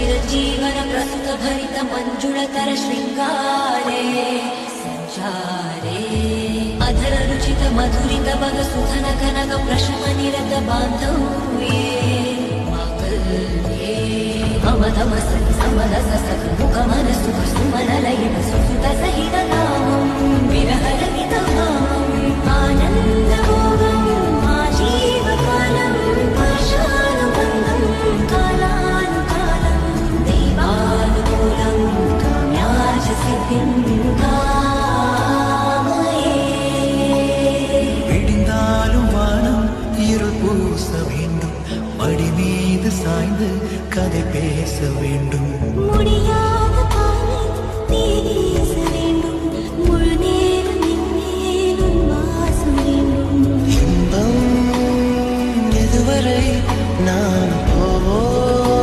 चिरजीवन प्रस्तुत भरित मंजुळतर शृंगारे संचारे अधर रुचित मधुरित बग सुधन कनक प्रशम निरत बांधव्ये मांगल्ये मम तम समद ससक मुख मन सुख सुमन लयन सुसुत सहित नामं विरह रहित नामं आनंद भोगं मा जीवकालं वर्षानुबन्धं कालानुकालं दैवानुकूलं काम्याच सिद्धिं कामये விடிந்தாலும் வானம் இருள் பூச வேண்டும் மடி மீது சாய்ந்து கதை பேச வேண்டும்